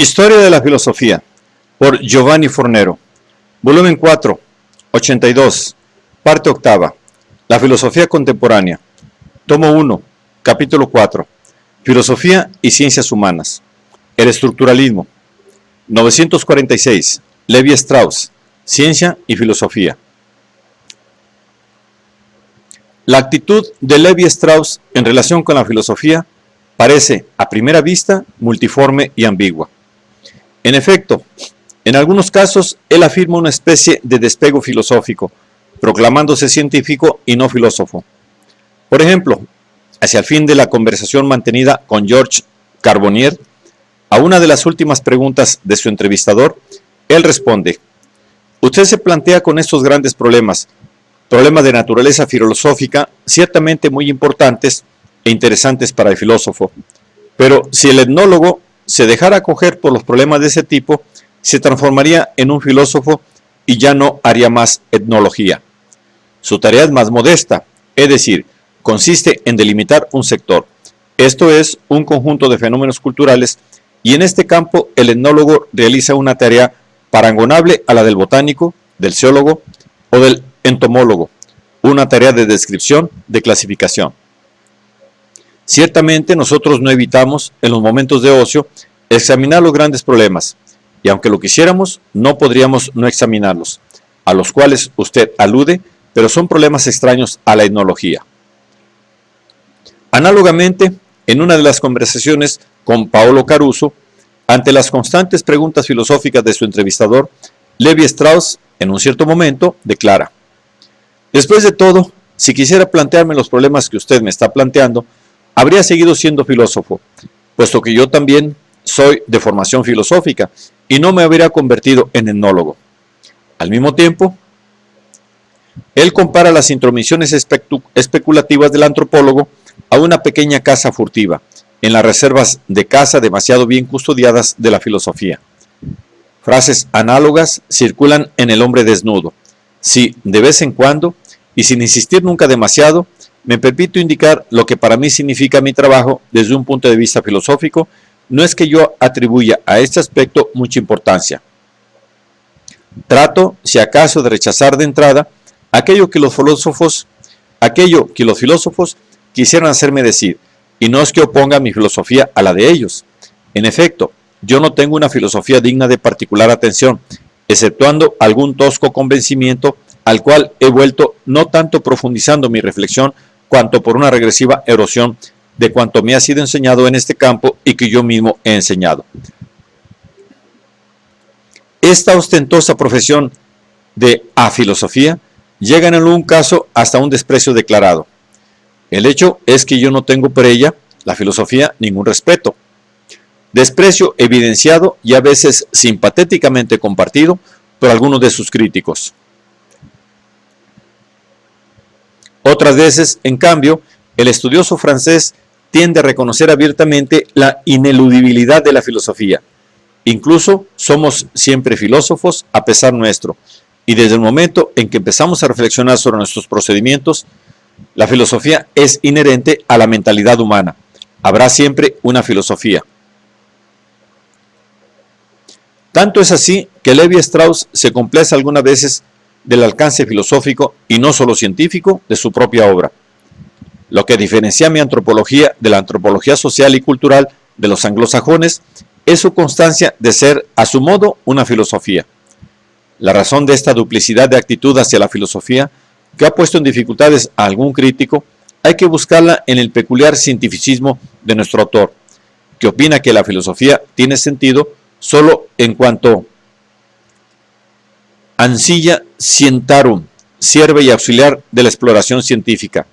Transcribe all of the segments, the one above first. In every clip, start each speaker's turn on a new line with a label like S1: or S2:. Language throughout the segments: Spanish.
S1: Historia de la filosofía, por Giovanni Fornero, volumen 4, 82, parte octava, la filosofía contemporánea, tomo 1, capítulo 4, filosofía y ciencias humanas, el estructuralismo, 946, Levi Strauss, ciencia y filosofía. La actitud de Levi Strauss en relación con la filosofía parece, a primera vista, multiforme y ambigua. En efecto, en algunos casos, él afirma una especie de despego filosófico, proclamándose científico y no filósofo. Por ejemplo, hacia el fin de la conversación mantenida con Georges Carbonnier, a una de las últimas preguntas de su entrevistador, él responde: usted se plantea con estos grandes problemas de naturaleza filosófica, ciertamente muy importantes e interesantes para el filósofo, pero si el etnólogo se dejara coger por los problemas de ese tipo, se transformaría en un filósofo y ya no haría más etnología. Su tarea es más modesta, es decir, consiste en delimitar un sector, esto es, un conjunto de fenómenos culturales, y en este campo el etnólogo realiza una tarea parangonable a la del botánico, del zoólogo o del entomólogo, una tarea de descripción, de clasificación. Ciertamente nosotros no evitamos, en los momentos de ocio, examinar los grandes problemas, y aunque lo quisiéramos, no podríamos no examinarlos, a los cuales usted alude, pero son problemas extraños a la etnología. Análogamente, en una de las conversaciones con Paolo Caruso, ante las constantes preguntas filosóficas de su entrevistador, Levi Strauss, en un cierto momento, declara: después de todo, si quisiera plantearme los problemas que usted me está planteando, habría seguido siendo filósofo, puesto que yo también soy de formación filosófica y no me habría convertido en etnólogo. Al mismo tiempo, él compara las intromisiones especulativas del antropólogo a una pequeña caza furtiva, en las reservas de caza demasiado bien custodiadas de la filosofía. Frases análogas circulan en El hombre desnudo. Si, de vez en cuando, y sin insistir nunca demasiado, me permito indicar lo que para mí significa mi trabajo desde un punto de vista filosófico, no es que yo atribuya a este aspecto mucha importancia. Trato, si acaso, de rechazar de entrada aquello que los filósofos quisieran hacerme decir, y no es que oponga mi filosofía a la de ellos. En efecto, yo no tengo una filosofía digna de particular atención, exceptuando algún tosco convencimiento al cual he vuelto no tanto profundizando mi reflexión, cuanto por una regresiva erosión de cuanto me ha sido enseñado en este campo y que yo mismo he enseñado. Esta ostentosa profesión de afilosofía llega en algún caso hasta un desprecio declarado. El hecho es que yo no tengo por ella, la filosofía, ningún respeto. Desprecio evidenciado y a veces simpatéticamente compartido por algunos de sus críticos. Otras veces, en cambio, el estudioso francés tiende a reconocer abiertamente la ineludibilidad de la filosofía. Incluso somos siempre filósofos a pesar nuestro, y desde el momento en que empezamos a reflexionar sobre nuestros procedimientos, la filosofía es inherente a la mentalidad humana. Habrá siempre una filosofía. Tanto es así que Levi Strauss se complace algunas veces del alcance filosófico y no solo científico de su propia obra. Lo que diferencia mi antropología de la antropología social y cultural de los anglosajones es su constancia de ser, a su modo, una filosofía. La razón de esta duplicidad de actitud hacia la filosofía, que ha puesto en dificultades a algún crítico, hay que buscarla en el peculiar cientificismo de nuestro autor, que opina que la filosofía tiene sentido solo en cuanto ancilla scientiarum, sierve y auxiliar de la exploración científica.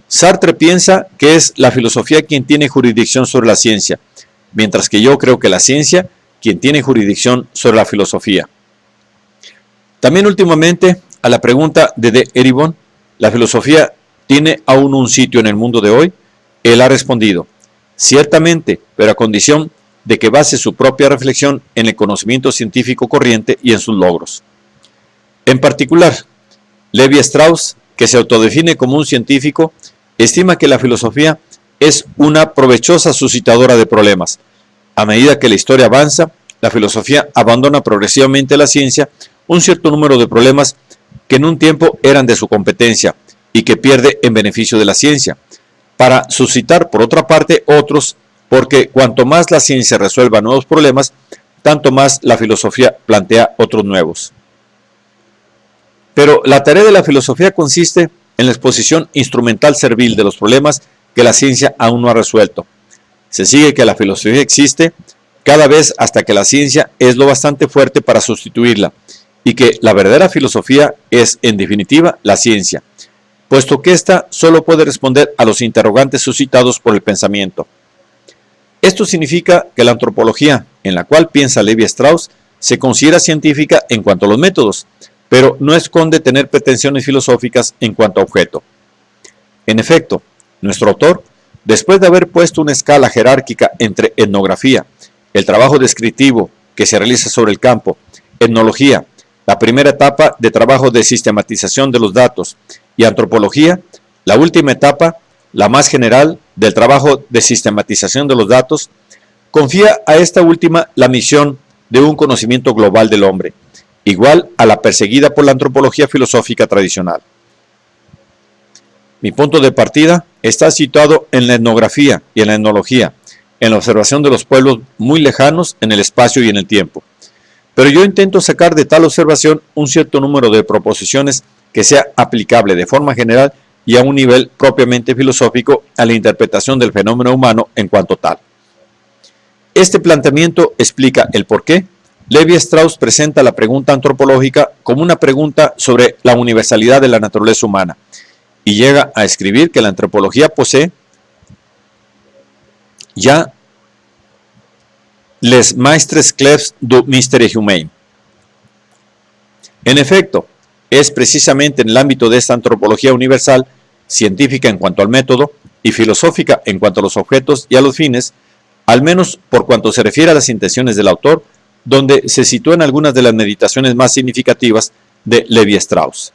S1: Sartre piensa que es la filosofía quien tiene jurisdicción sobre la ciencia, mientras que yo creo que la ciencia quien tiene jurisdicción sobre la filosofía. También últimamente, a la pregunta de Eribon, ¿la filosofía tiene aún un sitio en el mundo de hoy?, él ha respondido: ciertamente, pero a condición de que base su propia reflexión en el conocimiento científico corriente y en sus logros. En particular, Levi Strauss, que se autodefine como un científico, estima que la filosofía es una provechosa suscitadora de problemas, A medida que la historia avanza, la filosofía abandona progresivamente la ciencia un cierto número de problemas que en un tiempo eran de su competencia y que pierde en beneficio de la ciencia, para suscitar por otra parte otros, porque cuanto más la ciencia resuelva nuevos problemas, tanto más la filosofía plantea otros nuevos. Pero la tarea de la filosofía consiste en la exposición instrumental servil de los problemas que la ciencia aún no ha resuelto. Se sigue que la filosofía existe cada vez hasta que la ciencia es lo bastante fuerte para sustituirla, y que la verdadera filosofía es, en definitiva, la ciencia, puesto que ésta solo puede responder a los interrogantes suscitados por el pensamiento. Esto significa que la antropología, en la cual piensa Levi Strauss, se considera científica en cuanto a los métodos, pero no esconde tener pretensiones filosóficas en cuanto a objeto. En efecto, nuestro autor, después de haber puesto una escala jerárquica entre etnografía, el trabajo descriptivo que se realiza sobre el campo, etnología, la primera etapa de trabajo de sistematización de los datos, y antropología, la última etapa, la más general, del trabajo de sistematización de los datos, confía a esta última la misión de un conocimiento global del hombre, igual a la perseguida por la antropología filosófica tradicional. Mi punto de partida está situado en la etnografía y en la etnología, en la observación de los pueblos muy lejanos en el espacio y en el tiempo. Pero yo intento sacar de tal observación un cierto número de proposiciones que sea aplicable de forma general y a un nivel propiamente filosófico a la interpretación del fenómeno humano en cuanto tal. Este planteamiento explica el por qué Levi Strauss presenta la pregunta antropológica como una pregunta sobre la universalidad de la naturaleza humana, y llega a escribir que la antropología posee ya les maistres clefs du mystère humain. En efecto, es precisamente en el ámbito de esta antropología universal, científica en cuanto al método y filosófica en cuanto a los objetos y a los fines, al menos por cuanto se refiere a las intenciones del autor, donde se sitúan algunas de las meditaciones más significativas de Levi Strauss.